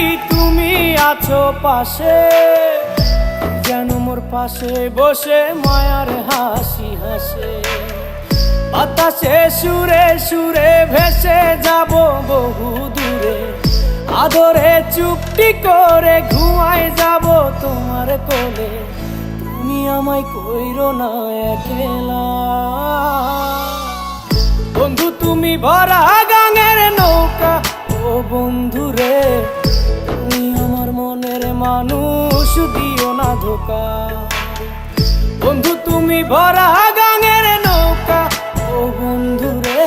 দেখি তুমি আছো পাশে, যেন মোর পাশে বসে মায়ার হাসি হাসে। বাতাসে সুরে সুরে ভেসে যাব বহু দূরে, আদরে চুপটি করে ঘুমায় যাব তোমার কোলে। তুমি আমায় কইরো না একলা বন্ধু, তুমি ভরা গাঙের নৌকা। ও বন্ধু রে, তুমি আমার মনের মানুষ, দিও না ধোকা। বন্ধু তুমি ভরা গাঙের নৌকা, ও বন্ধু রে।